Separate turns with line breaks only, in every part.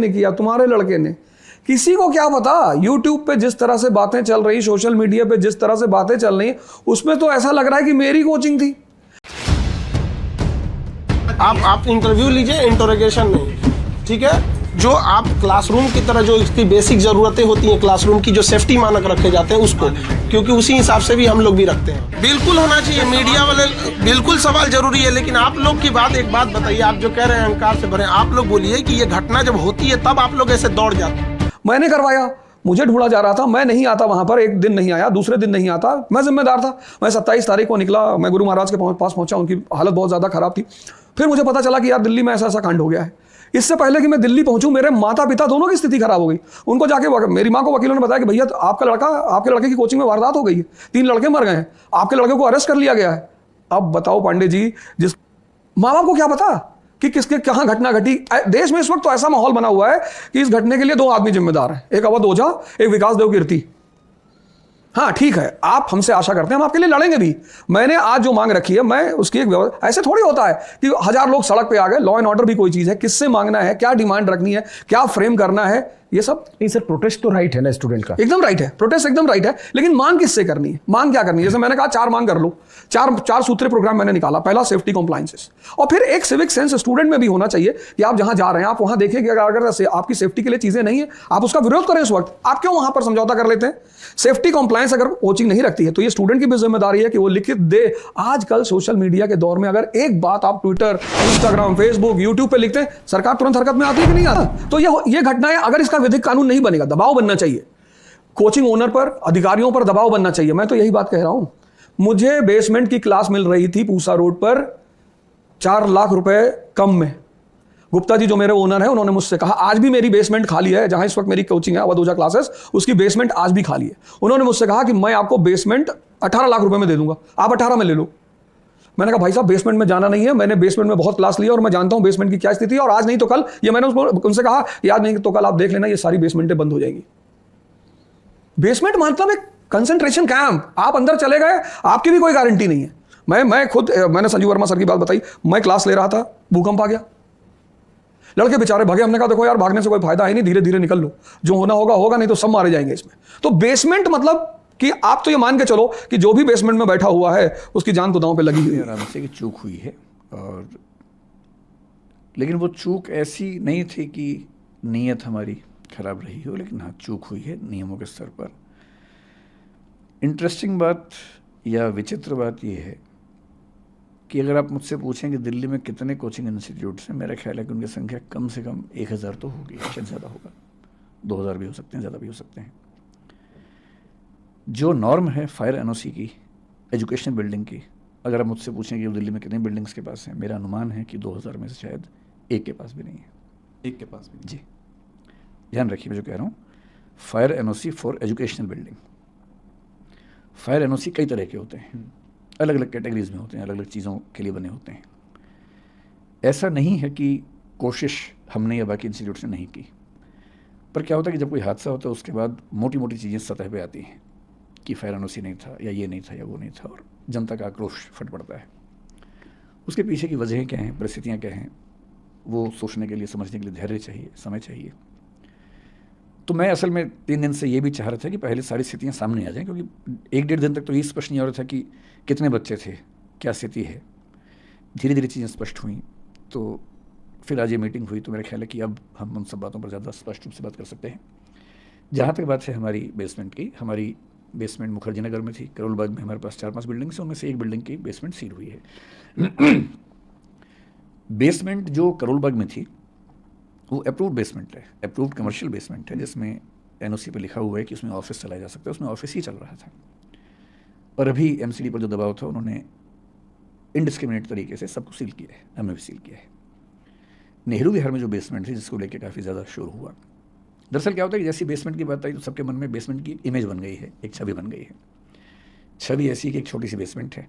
ने किया, तुम्हारे लड़के ने, किसी को क्या पता। YouTube पे जिस तरह से बातें चल रही, सोशल मीडिया पे जिस तरह से बातें चल रही, उसमें तो ऐसा लग रहा है कि मेरी कोचिंग थी।
आप इंटरव्यू लीजिए, इंटरोगेशन में, ठीक है, जो आप क्लासरूम की तरह जो इसकी बेसिक जरूरतें होती हैं क्लासरूम की, जो सेफ्टी मानक रखे जाते हैं उसको, क्योंकि उसी हिसाब से भी हम लोग भी रखते हैं। बिल्कुल होना चाहिए, मीडिया वाले बिल्कुल सवाल जरूरी है, लेकिन आप लोग की बात, एक बात बताइए, आप जो कह रहे हैं अहंकार से भरे, आप लोग बोलिए कि ये घटना जब होती है तब आप लोग ऐसे दौड़ जाते हैं।
मैंने करवाया, मुझे ढूंढा जा रहा था, मैं नहीं आता वहां पर, एक दिन नहीं आया, दूसरे दिन नहीं आता, मैं जिम्मेदार था। मैं 27 तारीख को निकला, मैं गुरु महाराज के पास पहुंचा, उनकी हालत बहुत ज्यादा खराब थी। फिर मुझे पता चला कि यार दिल्ली में ऐसा ऐसा कांड हो गया है। इससे पहले कि मैं दिल्ली पहुंचूं, मेरे माता पिता दोनों की स्थिति खराब हो गई। उनको जाके मेरी माँ को वकीलों ने बताया कि भैया आपके लड़के की कोचिंग में वारदात हो गई है, 3 लड़के मर गए हैं, आपके लड़के को अरेस्ट कर लिया गया है। अब बताओ पांडे जी, जिस माँ बाप को क्या पता कि किसके कहां घटना घटी। देश में इस वक्त तो ऐसा माहौल बना हुआ है कि इस घटने के लिए 2 आदमी जिम्मेदार हैं, एक अवध ओझा, एक विकास देव कीर्ति। हाँ ठीक है, आप हमसे आशा करते हैं, हम आपके लिए लड़ेंगे भी। मैंने आज जो मांग रखी है, मैं उसकी एक व्यवस्था, ऐसे थोड़ी होता है कि 1000 लोग सड़क पे आ गए। लॉ एंड ऑर्डर भी कोई चीज है, किससे मांगना है, क्या डिमांड रखनी है, क्या फ्रेम करना है, ये सब।
नहीं सर, प्रोटेस्ट तो राइट है ना स्टूडेंट का,
एकदम राइट है, प्रोटेस्ट एकदम राइट है, लेकिन मांग किससे करनी है, मांग क्या करनी है। जैसे मैंने कहा 4 मांग कर लो, 4 सूत्रीय प्रोग्राम मैंने निकाला। पहला सेफ्टी कॉम्प्लायंसेस, और फिर एक सिविक सेंस स्टूडेंट में भी होना चाहिए कि आप जहां जा रहे हैं आप वहां देखें कि अगर आपकी सेफ्टी के लिए चीजें नहीं है, आप उसका विरोध करें। उस वक्त आप क्यों वहां पर समझौता कर लेते हैं। सेफ्टी कॉम्प्लायंस अगर कोचिंग नहीं रखती है तो ये स्टूडेंट की भी जिम्मेदारी है कि वो लिखित दे। आजकल सोशल मीडिया के दौर में अगर एक बात आप ट्विटर, इंस्टाग्राम, फेसबुक, यूट्यूब पे लिखते हैं, सरकार तुरंत हरकत में आती है कि नहीं आता। तो ये घटनाएं, अगर इसका विधिक कानून नहीं बनेगा, दबाव बनना चाहिए कोचिंग ओनर पर, अधिकारियों पर दबाव बनना चाहिए। मैं तो यही बात कह रहा हूं। मुझे बेसमेंट की क्लास मिल रही थी पूसा रोड पर 4 लाख रुपए कम में। गुप्ता जी जो मेरे ओनर है, उन्होंने मुझसे कहा, आज भी मेरी बेसमेंट खाली है, जहां इस वक्त मेरी कोचिंग है अवध ओझा क्लासेस, उसकी बेसमेंट आज भी खाली है। उन्होंने मुझसे कहा कि मैं आपको बेसमेंट 18 लाख रुपए में दे दूंगा, आप 18 में ले लो। मैंने कहा भाई साहब बेसमेंट में जाना नहीं है, मैंने बेसमेंट में बहुत क्लास लिया और मैं जानता हूं बेसमेंट की क्या स्थिति है, और आज नहीं तो कल, ये मैंने उनसे कहा, आज नहीं तो कल आप देख लेना ये सारी बेसमेंटें बंद हो जाएंगी। बेसमेंट मतलब एक कंसंट्रेशन कैंप, आप अंदर चले गए, आपकी भी कोई गारंटी नहीं है। मैं खुद, मैंने संजू वर्मा सर की बात बताई, मैं क्लास ले रहा था, भूकंप आ गया, लड़के बेचारे भागे। हमने कहा देखो यार भागने से कोई फायदा है नहीं, धीरे धीरे निकल लो, जो होना होगा होगा, नहीं तो सब मारे जाएंगे इसमें। तो बेसमेंट मतलब कि आप तो ये मान के चलो कि जो भी बेसमेंट में बैठा हुआ है उसकी जान तो दांव पे लगी हुई है।
आराम से कि चूक हुई है, और लेकिन वो चूक ऐसी नहीं थी कि नीयत हमारी खराब रही हो, लेकिन हाँ चूक हुई है नियमों के स्तर पर। इंटरेस्टिंग बात या विचित्र बात यह है कि अगर आप मुझसे पूछें कि दिल्ली में कितने कोचिंग इंस्टीट्यूट्स हैं, मेरा ख्याल है कि उनकी संख्या कम से कम 1000 तो होगी, शायद ज़्यादा होगा, 2000 भी हो सकते हैं, ज़्यादा भी हो सकते हैं। जो नॉर्म है फायर एनओसी की, एजुकेशनल बिल्डिंग की, अगर आप मुझसे पूछें कि दिल्ली में कितनी बिल्डिंग्स के पास हैं, मेरा अनुमान है कि 2000 में से शायद एक के पास भी नहीं है।
एक के पास भी?
जी, ध्यान रखिए मैं जो कह रहा हूँ, fire NOC for educational building. Fire NOC कई तरह के होते हैं, अलग अलग कैटेगरीज में होते हैं, अलग अलग चीज़ों के लिए बने होते हैं। ऐसा नहीं है कि कोशिश हमने या बाकी इंस्टीट्यूट्स ने नहीं की, पर क्या होता है कि जब कोई हादसा होता है उसके बाद मोटी मोटी चीज़ें सतह पे आती हैं कि फायर एनओसी नहीं था, या ये नहीं था, या वो नहीं था, और जनता का आक्रोश फट पड़ता है। उसके पीछे की वजहें क्या हैं, परिस्थितियाँ क्या हैं, वो सोचने के लिए, समझने के लिए धैर्य चाहिए, समय चाहिए। तो मैं असल में 3 दिन से ये भी चाह रहा था कि पहले सारी स्थितियाँ सामने आ जाएं, क्योंकि 1-1.5 दिन तक तो ये स्पष्ट नहीं हो रहा था कि कितने बच्चे थे, क्या स्थिति है। धीरे धीरे चीज़ें स्पष्ट हुई, तो फिर आज ये मीटिंग हुई, तो मेरा ख्याल है कि अब हम उन सब बातों पर ज़्यादा स्पष्ट रूप से बात कर सकते हैं। जहाँ तक बात है हमारी बेसमेंट की, हमारी बेसमेंट मुखर्जी नगर में थी, करोल बाग में हमारे पास 4-5 बिल्डिंग्स हैं, उनमें से एक बिल्डिंग की बेसमेंट सील हुई है। बेसमेंट जो करोल बाग में थी वो अप्रूव्ड बेसमेंट है, अप्रूव्ड कमर्शियल बेसमेंट है, जिसमें एनओसी पे लिखा हुआ है कि उसमें ऑफिस चलाया जा सकता है, उसमें ऑफिस ही चल रहा था। और अभी एमसीडी पर जो दबाव था, उन्होंने इनडिस्क्रिमिनेट तरीके से सबको सील किया है, हमने भी सील किया है। नेहरू विहार में जो बेसमेंट थी, जिसको लेकर काफ़ी ज़्यादा शोर हुआ, दरअसल क्या होता है कि जैसी बेसमेंट की बात आई तो सबके मन में बेसमेंट की इमेज बन गई है, एक छवि बन गई है। छवि ऐसी कि एक छोटी सी बेसमेंट है,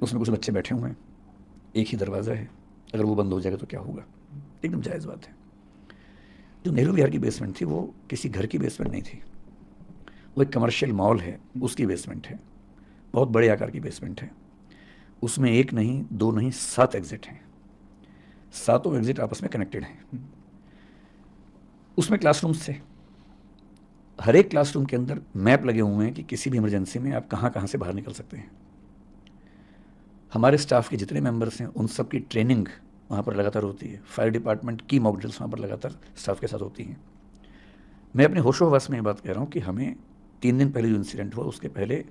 उसमें कुछ बच्चे बैठे हुए हैं, एक ही दरवाज़ा है, अगर वो बंद हो जाएगा तो क्या होगा। एकदम जायज़ बात है। जो नेहरू विहार की बेसमेंट थी वो किसी घर की बेसमेंट नहीं थी, वो एक कमर्शियल मॉल है, उसकी बेसमेंट है, बहुत बड़े आकार की बेसमेंट है। उसमें 1 नहीं 2 नहीं 7 एग्जिट हैं, 7 एग्जिट आपस में कनेक्टेड हैं। उसमें क्लासरूम्स थे, हर एक क्लासरूम के अंदर मैप लगे हुए हैं कि किसी भी इमरजेंसी में आप कहाँ कहाँ से बाहर निकल सकते हैं। हमारे स्टाफ के जितने मेंबर्स हैं उन सब की ट्रेनिंग वहाँ पर लगातार होती है। फायर डिपार्टमेंट की मॉक ड्रिल्स वहाँ पर लगातार स्टाफ के साथ होती हैं। मैं अपने होशो हवास में ये बात कह रहा हूँ कि हमें 3 दिन पहले जो इंसिडेंट हुआ उसके पहले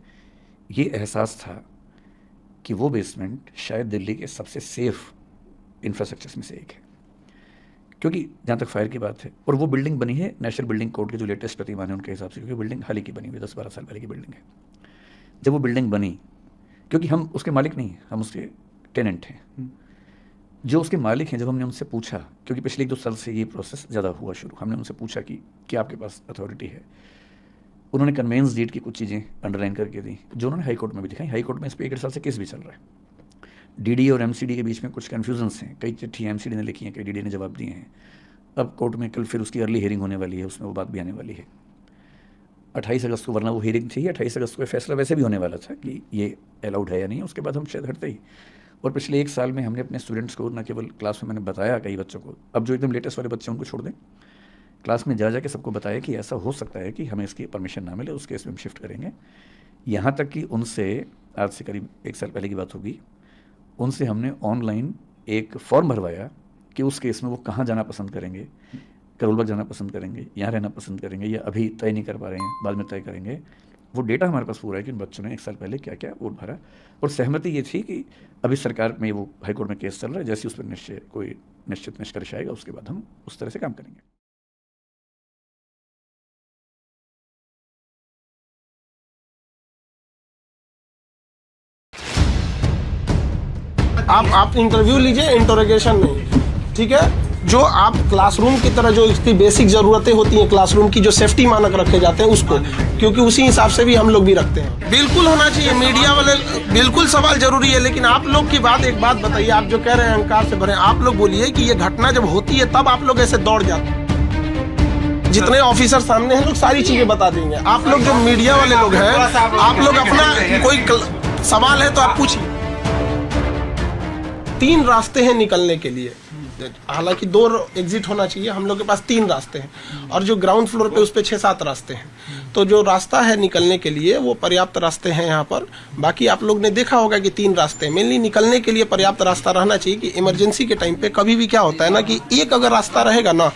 ये एहसास था कि वो बेसमेंट शायद दिल्ली के सबसे सेफ इंफ्रास्ट्रक्चर्स में से एक है, क्योंकि जहाँ तक फायर की बात है, और वो बिल्डिंग बनी है नेशनल बिल्डिंग कोड के जो लेटेस्ट प्रतिमान है उनके हिसाब से, क्योंकि बिल्डिंग हाल ही की बनी हुई 10-12 साल पहले की बिल्डिंग है। जब वो बिल्डिंग बनी, क्योंकि हम उसके मालिक नहीं हैं, हम उसके टेनेंट हैं, जो उसके मालिक हैं, जब हमने उनसे पूछा, क्योंकि पिछले 1-2 साल से ये प्रोसेस ज़्यादा हुआ शुरू, हमने उनसे पूछा कि क्या आपके पास अथॉरिटी है। उन्होंने कन्वेंस डीड की कुछ चीज़ें अंडरलाइन करके दी, जो उन्होंने हाई कोर्ट में भी दिखाई। हाई कोर्ट में इस पर 1-1.5 साल से केस भी चल रहा है। डीडी और एमसीडी के बीच में कुछ कन्फ्यूजन्स हैं, कई चिट्ठी एमसीडी ने लिखी हैं, कई डीडी ने जवाब दिए हैं। अब कोर्ट में कल फिर उसकी अर्ली हियरिंग होने वाली है, उसमें वो बात भी आने वाली है 28 अगस्त को, वरना वो हियरिंग थी 28 अगस्त को फैसला वैसे भी होने वाला था कि ये अलाउड है या नहीं, उसके बाद हम शायद हटते ही। और पिछले 1 साल में हमने अपने स्टूडेंट्स को न केवल क्लास में मैंने बताया कई बच्चों को, अब जो एकदम लेटेस्ट वाले बच्चे उनको छोड़ दें, क्लास में जा के सबको बताया कि ऐसा हो सकता है कि हमें इसकी परमिशन ना मिले, उस केस में हम शिफ्ट करेंगे। यहाँ तक कि उनसे आज से करीब 1 साल पहले की बात होगी, उनसे हमने ऑनलाइन एक फॉर्म भरवाया कि उस केस में वो कहाँ जाना पसंद करेंगे, करोलबाग जाना पसंद करेंगे, यहाँ रहना पसंद करेंगे, या अभी तय नहीं कर पा रहे हैं, बाद में तय करेंगे। वो डेटा हमारे पास पूरा है कि उन बच्चों ने 1 साल पहले क्या क्या वोट भरा, और सहमति ये थी कि अभी सरकार में वो हाईकोर्ट में केस चल रहा है, जैसे उस पर कोई निश्चित निष्कर्ष आएगा उसके बाद हम उस तरह से काम करेंगे।
आप इंटरव्यू लीजिए, इंटरोगेशन नहीं, ठीक है। जो आप क्लासरूम की तरह जो इसकी बेसिक ज़रूरतें होती हैं क्लासरूम की, जो सेफ्टी मानक रखे जाते हैं उसको, क्योंकि उसी हिसाब से भी हम लोग भी रखते हैं। बिल्कुल होना चाहिए, मीडिया वाले बिल्कुल सवाल जरूरी है, लेकिन आप लोग की बात, एक बात बताइए, आप जो कह रहे हैं अहंकार से भरे, आप लोग बोलिए कि ये घटना जब होती है तब आप लोग ऐसे दौड़ जाते हैं। जितने ऑफिसर सामने हैं लोग सारी चीजें बता देंगे। आप लोग जो मीडिया वाले लोग हैं, आप लोग अपना कोई सवाल है तो आप पूछिए। 3 रास्ते हैं निकलने के लिए, हालांकि 2 एग्जिट होना चाहिए, हम लोग के पास 3 रास्ते हैं, और जो ग्राउंड फ्लोर पे उस पे 6-7 रास्ते हैं। तो जो रास्ता है निकलने के लिए वो पर्याप्त रास्ते हैं यहाँ पर। बाकी आप लोग ने देखा होगा कि 3 रास्ते हैं। मेनली निकलने के लिए पर्याप्त रास्ता रहना चाहिए कि इमरजेंसी के टाइम पे कभी भी क्या होता है ना कि एक अगर रास्ता रहेगा ना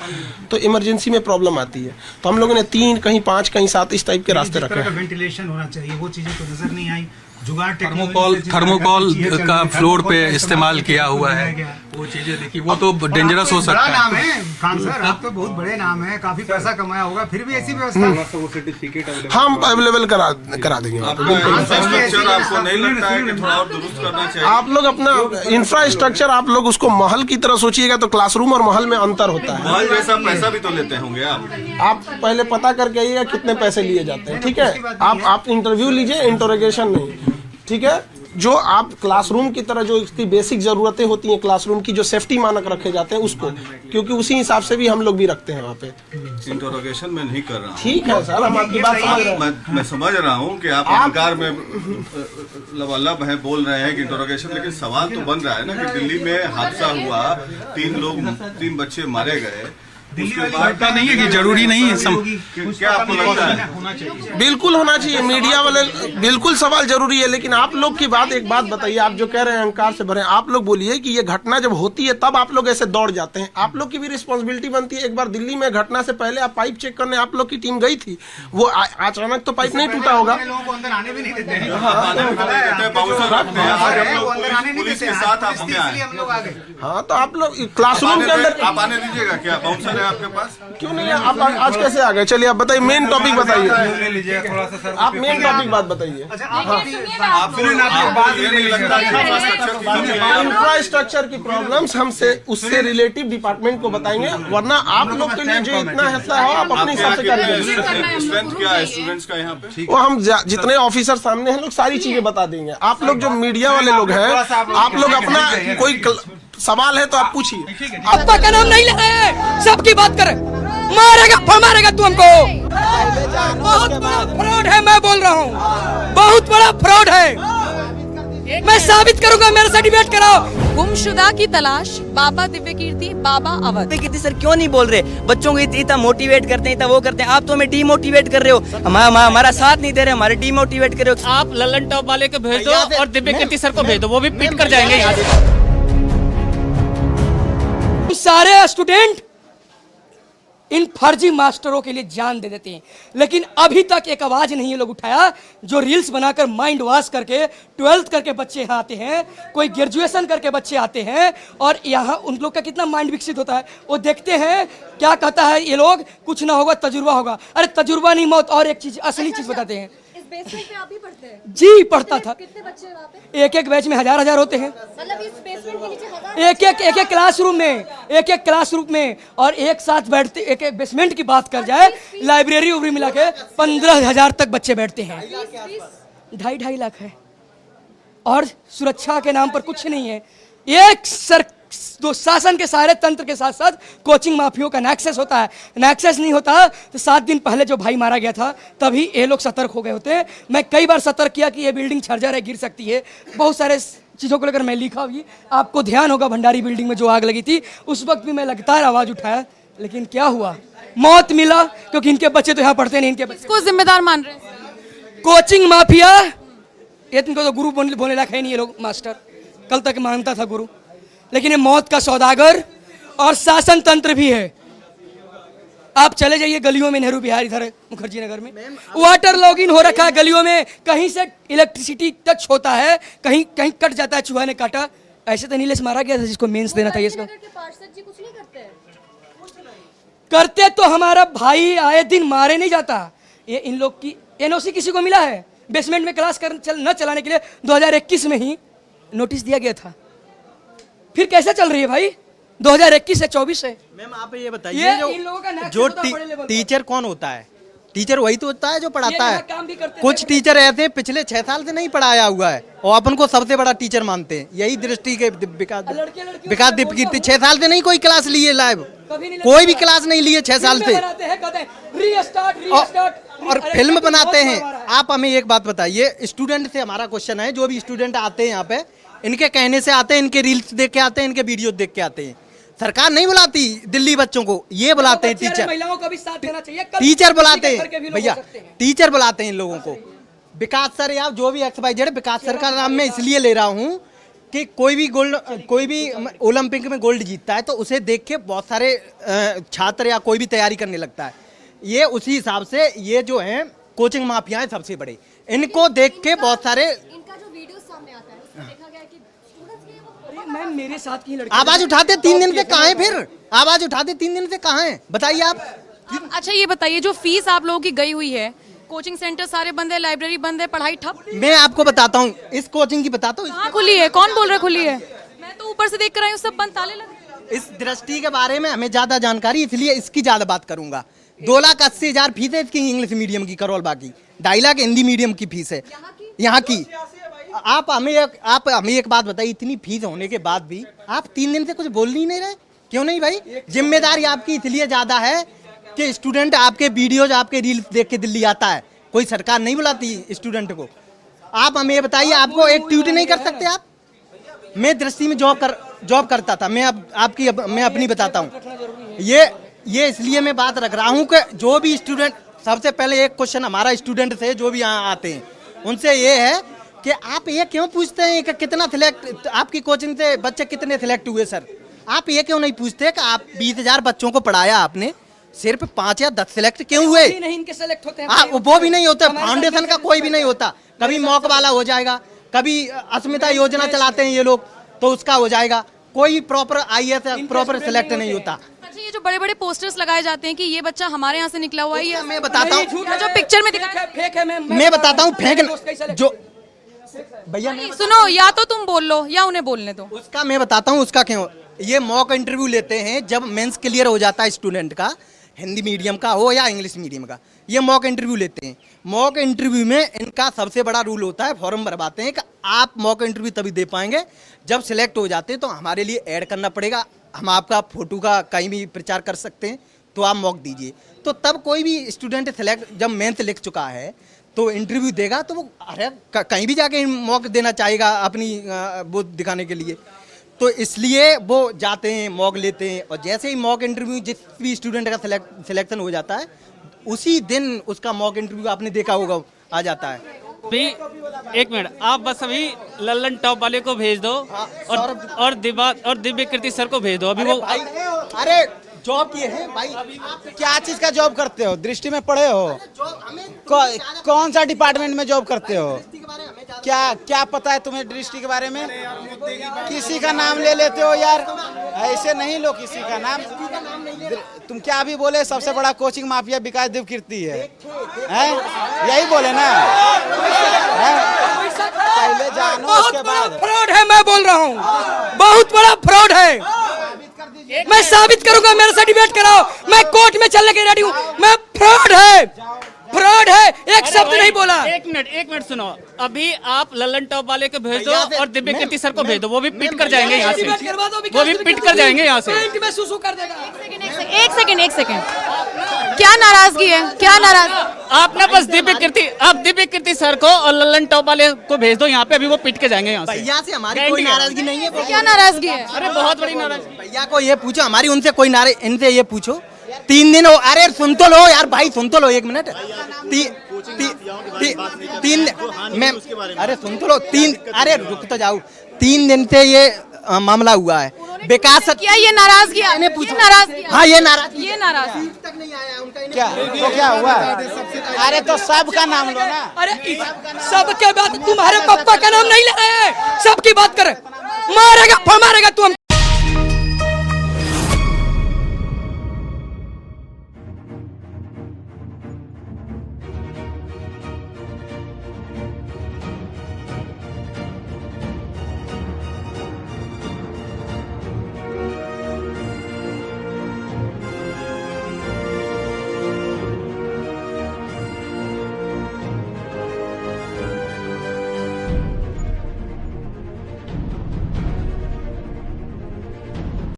तो इमरजेंसी में प्रॉब्लम आती है। तो हम लोगों ने 3, कहीं 5, कहीं 7 इस टाइप के रास्ते रखे हैं।
वेंटिलेशन होना चाहिए, वो चीजें तो नजर नहीं आई। जुगाड़
थर्मोकॉल का फ्लोर पे इस्तेमाल किया हुआ है, वो चीजें देखिए, वो तो डेंजरस हो सकता है।
नाम है खान सर, आप तो बहुत बड़े नाम है, काफी पैसा कमाया होगा, फिर भी ऐसी व्यवस्था
हम अवेलेबल करा देंगे।
आपको नहीं लगता है कि थोड़ा और दुरुस्त करना चाहिए?
आप लोग अपना इंफ्रास्ट्रक्चर आप लोग उसको महल की तरह सोचिएगा तो क्लासरूम और महल में अंतर होता है।
महल जैसा पैसा भी तो लेते होंगे
आप पहले पता करके आइएगा कितने पैसे लिए जाते हैं, ठीक है। आप इंटरव्यू लीजिए, इंटरोगेशन नहीं, ठीक है। जो आप क्लासरूम की तरह जो इसकी बेसिक जरूरतें होती हैं क्लासरूम की, जो सेफ्टी मानक रखे जाते हैं उसको, क्योंकि उसी हिसाब से भी हम लोग भी रखते हैं वहाँ पे।
इंटरोगेशन में नहीं कर रहा हूँ,
ठीक है सर, हम आपकी बात समझ रहे हैं।
मैं समझ रहा हूँ कि आप अहंकार में लबालब है, बोल रहे हैं कि इंटरोगेशन, लेकिन सवाल तो बन रहा है ना कि दिल्ली में हादसा हुआ, 3 बच्चे मारे गए,
लगता नहीं है कि जरूरी नहीं है
क्या आपको लगता है?
बिल्कुल होना चाहिए, मीडिया वाले बिल्कुल सवाल जरूरी है, लेकिन आप लोग की बात, एक बात बताइए, आप जो कह रहे हैं अहंकार से भरे, आप लोग बोलिए कि ये घटना जब होती है तब आप लोग ऐसे दौड़ जाते हैं। आप लोग की भी रिस्पॉन्सिबिलिटी बनती है। एक बार दिल्ली में घटना से पहले आप पाइप चेक करने आप लोग की टीम गई थी, वो अचानक तो पाइप नहीं टूटा होगा।
लोगों को अंदर आने भी नहीं देते हैं,
पुलिस के साथ आप
हम लोग आ गए।
हाँ, तो आप लोग क्लासरूम के अंदर
आप आने दीजिएगा क्या? बाउंसर है आपके पास?
क्यों नहीं? आप आज कैसे आ गए? चलिए आप बताइए, मेन टॉपिक बताइए, आप मेन टॉपिक बात बताइए। इंफ्रास्ट्रक्चर की प्रॉब्लम्स हमसे उससे रिलेटिव डिपार्टमेंट को बताएंगे, वरना आप लोग के लिए जो इतना हिस्सा हो आप अपने हिसाब से करेंगे।
स्ट्रेंथ क्या है स्टूडेंट्स का यहाँ पे?
वो हम जितने ऑफिसर सामने हैं लोग सारी चीजें बता देंगे। आप लोग जो मीडिया वाले लोग हैं, आप लोग अपना कोई सवाल है तो आप पूछिए।
आपका का नाम नहीं ले रहे हैं, सबकी बात कर, मारेगा तू हमको। बहुत बड़ा फ्रॉड है, मैं बोल रहा हूँ, बहुत बड़ा फ्रॉड है। मैं साबित करूंगा, मेरे से डिबेट कराओ।
गुमशुदा की तलाश, बाबा दिव्य कीर्ति, बाबा अवध।
दिव्य कीर्ति सर क्यों नहीं बोल रहे? बच्चों को इतना मोटिवेट करते हैं, इतना वो करते हैं, आप तो हमें डीमोटिवेट कर रहे हो, हमारा साथ नहीं दे रहे, हमारे डीमोटिवेट कर रहे हो।
आप ललन टॉप वाले को भेज दो और दिव्य कीर्ति सर को भेज दो, वो भी पिट कर जाएंगे यहाँ से।
सारे स्टूडेंट इन फर्जी मास्टरों के लिए जान दे देते हैं, लेकिन अभी तक एक आवाज नहीं ये लोग उठाया जो रील्स बनाकर माइंड वॉश करके 12th करके बच्चे यहाँ आते हैं, कोई ग्रेजुएशन करके बच्चे आते हैं, और यहाँ उन लोग का कितना माइंड विकसित होता है। वो देखते हैं क्या कहता है ये लोग, कुछ ना होगा तजुर्बा होगा। अरे तजुर्बा नहीं, मौत। और एक चीज, असली चीज बताते हैं।
बेसमेंट पे आप भी पढ़ते हैं?
जी पढ़ता था।
कितने बच्चे हैं वहाँ पे?
एक बैच में हजार होते हैं,
मतलब इस बेसमेंट के नीचे हजार?
एक क्लासरूम में, एक क्लासरूम में, और एक साथ बैठते। एक बेसमेंट की बात कर जाए, लाइब्रेरी उबरी मिला के 15,000 तक बच्चे बैठते हैं। 2.5 लाख है, और सुरक्षा के नाम पर कुछ नहीं है। एक शासन के सारे तंत्र के साथ साथ कोचिंग माफियों का नैक्सेस होता है। नैक्सेस नहीं होता तो 7 दिन पहले जो भाई मारा गया था तभी ये लोग सतर्क हो गए होते हैं। मैं कई बार सतर्क किया कि ये बिल्डिंग छर्जर है, गिर सकती है, बहुत सारे चीज़ों को लेकर मैं लिखा भी। आपको ध्यान होगा भंडारी बिल्डिंग में जो आग लगी थी, उस वक्त भी मैं लगातार आवाज़ उठाया, लेकिन क्या हुआ? मौत मिला, क्योंकि इनके बच्चे तो यहाँ पढ़ते नहीं। इनके बच्चे
इसको जिम्मेदार मान रहे हैं?
Coaching mafia. ये इनको तो गुरु बोलने लायक है नहीं ये लोग। मास्टर कल तक मानता था गुरु, लेकिन ये मौत का सौदागर और शासन तंत्र भी है। आप चले जाइए गलियों में, नेहरू बिहार इधर मुखर्जी नगर में वाटर लॉगिन हो रखा है गलियों में, कहीं से इलेक्ट्रिसिटी टच होता है, कहीं कहीं कट जाता है, चूहा ने काटा। ऐसे तो नीलेश मारा गया था जिसको मेंस देना था। इसको
कुछ नहीं करते?
करते तो हमारा भाई आए दिन मारे नहीं जाता। ये इन लोग की एनओसी किसी को मिला है बेसमेंट में क्लास न चलाने के लिए 2021 में ही नोटिस दिया गया था। फिर कैसे चल रही है भाई 2021 से 24 से?
मैम आप ये बताइए, जो टीचर कौन होता है? टीचर वही तो होता है जो पढ़ाता है। कुछ टीचर ऐसे पिछले 6 साल से नहीं पढ़ाया हुआ है और अपन को सबसे बड़ा टीचर मानते हैं। यही दृष्टि के विकास दिव्य कीर्ति 6 साल से नहीं कोई क्लास लिए लाइव, कोई भी क्लास नहीं लिए 6 साल से, और फिल्म बनाते हैं। आप हमें एक बात बताइए, स्टूडेंट से हमारा क्वेश्चन है, जो भी स्टूडेंट आते हैं यहाँ पे, इनके कहने से आते हैं, इनके रील्स देख के आते हैं, इनके वीडियो देख के आते हैं। सरकार नहीं बुलाती दिल्ली बच्चों को, ये बुलाते हैं टीचर।
महिलाओं को भी साथ देना चाहिए।
टीचर बुलाते हैं भैया, टीचर बुलाते हैं इन लोगों को। विकास सर या जो भी XYZ, विकास सर का नाम मैं इसलिए ले रहा हूँ कि कोई भी ओलंपिक में गोल्ड जीतता है तो उसे देख के बहुत सारे छात्र या कोई भी तैयारी करने लगता है। ये उसी हिसाब से ये जो है कोचिंग माफिया है सबसे बड़े, इनको देख के बहुत सारे
मैम मेरे साथ की लड़की
आवाज उठाते 3 दिन से कहाँ है? फिर आवाज उठाते 3 दिन से कहाँ है? बताइए आप।
अच्छा ये बताइए, जो फीस आप लोगों की गई हुई है, कोचिंग सेंटर सारे बंद है, लाइब्रेरी बंद है, पढ़ाई ठप।
मैं आपको बताता हूँ, इस कोचिंग की बताता हूँ।
कहाँ खुली है? कौन बोल रहा है खुली है? मैं तो ऊपर से देख कर आई हूँ, सब बंद, ताले लगे।
इस दृष्टि के बारे में हमें ज्यादा जानकारी, इसलिए इसकी ज्यादा बात करूंगा। 2,80,000 फीस है इसकी इंग्लिश मीडियम की, करोल बाकी 2.5 लाख हिंदी मीडियम की फीस है यहाँ की। आप हमें एक बात बताइए, इतनी फीस होने के बाद भी आप 3 दिन से कुछ बोल नहीं रहे, क्यों नहीं भाई? जिम्मेदारी आपकी इसलिए ज्यादा है कि स्टूडेंट आपके वीडियोज, आपके रील्स देख के दिल्ली आता है, कोई सरकार नहीं बुलाती स्टूडेंट को। आप हमें ये बताइए, आपको एक ट्वीट नहीं कर सकते आप? मैं दृष्टि में जॉब करता था, मैं अपनी बताता हूँ। ये इसलिए मैं बात रख रहा हूँ कि जो भी स्टूडेंट, सबसे पहले एक क्वेश्चन हमारा स्टूडेंट से जो भी यहाँ आते हैं उनसे ये है कि आप ये क्यों पूछते हैं कि कितना सिलेक्ट, आपकी कोचिंग से बच्चे कितने सिलेक्ट हुए सर? आप ये क्यों नहीं पूछते कि आप 20,000 बच्चों को पढ़ाया आपने, सिर्फ 5 या 10 सिलेक्ट क्यों हुए?
नहीं इनके सेलेक्ट होते हैं।
वो भी नहीं होता, फाउंडेशन का कोई भी नहीं होता। कभी मॉक वाला हो जाएगा, कभी अस्मिता योजना चलाते हैं ये लोग तो उसका हो जाएगा, कोई प्रॉपर IAS प्रॉपर सिलेक्ट नहीं होता।
अच्छा ये जो बड़े बड़े पोस्टर्स लगाए जाते हैं कि ये बच्चा हमारे यहाँ से निकला हुआ है, ये
मैं बताता हूँ,
जो पिक्चर में दिखा
फेक है।
मैं बताता हूँ फेक जो भैया
सुनो, या तो तुम बोल लो या उन्हें बोलने दो।
उसका मैं बताता हूँ उसका क्यों। ये मॉक इंटरव्यू लेते हैं जब मेंस क्लियर हो जाता है स्टूडेंट का, हिंदी मीडियम का हो या इंग्लिश मीडियम का, ये मॉक इंटरव्यू लेते हैं। मॉक इंटरव्यू में इनका सबसे बड़ा रूल होता है, फॉर्म भरवाते हैं कि आप मॉक इंटरव्यू तभी दे पाएंगे जब सिलेक्ट हो जाते हैं तो हमारे लिए ऐड करना पड़ेगा, हम आपका फोटो का कहीं भी प्रचार कर सकते हैं, तो आप मॉक दीजिए। तो तब कोई भी स्टूडेंट सिलेक्ट, जब मेंस लिख चुका है तो इंटरव्यू देगा तो वो अरे कहीं भी जाके मॉक देना चाहेगा अपनी वो दिखाने के लिए। तो इसलिए वो जाते हैं, मॉक लेते हैं, और जैसे ही मॉक इंटरव्यू जिस भी स्टूडेंट का सिलेक्शन हो जाता है उसी दिन उसका मॉक इंटरव्यू आपने देखा होगा आ जाता है।
भी एक मिनट, आप बस अभी लल्लन टॉप वाले को भेज दो और दिव्य कीर्ति सर को भेज दो अभी। वो
अरे जॉब किए हैं भाई,
क्या चीज का जॉब करते हो? दृष्टि में पढ़े हो? कौन सा डिपार्टमेंट में जॉब करते हो? क्या पता है तुम्हें दृष्टि के बारे में? किसी का नाम ले लेते हो यार, ऐसे नहीं लो किसी का नाम। तुम क्या भी बोले, सबसे बड़ा कोचिंग माफिया विकास दिव्य कीर्ति है, यही बोले ना? पहले जानो,
बहुत बड़ा फ्रॉड है, मैं बोल रहा हूँ, बहुत बड़ा फ्रॉड है। मैं साबित करूंगा, मेरे से डिबेट कराओ, मैं कोर्ट में चलने के रेडी हूँ। मैं फ्रॉड है, फ्रॉड है, एक शब्द नहीं बोला।
एक मिनट सुनो, अभी आप लल्लन टॉप वाले को भेज दो और दिव्य कीर्ति सर को भेज दो, वो भी पिट कर जाएंगे यहाँ से, वो भी पिट कर जाएंगे यहाँ से।
एक सेकंड, क्या नाराजगी है, क्या नाराज?
आप ना बस दिव्य कीर्ति सर को और लल्लन टॉप वाले को भेज दो यहाँ पे, अभी वो पिट के जाएंगे यहाँ से।
भैया से हमारी कोई नाराजगी नहीं है।
क्या नाराजगी है?
अरे बहुत बड़ी नाराजगी।
भैया को ये पूछो, हमारी उनसे कोई इनसे ये पूछो। 3 दिन हो, अरे सुन तो लो यार भाई, सुन तो लो 1 मिनट। तीन मैं, अरे सुन तो लो, अरे रुक तो जाओ। 3 दिन से ये मामला हुआ है। विकास
क्या ये नाराजगी? नाराजगी?
हाँ ये नाराजगी,
ये नाराजगी
तक नहीं आया उनका।
क्या तो क्या हुआ? अरे तो सबका नाम लो ना।
अरे सबके बात, तुम्हारे पापा का नाम नहीं ले रहे हैं, सबकी बात कर, मारेगा तू हम।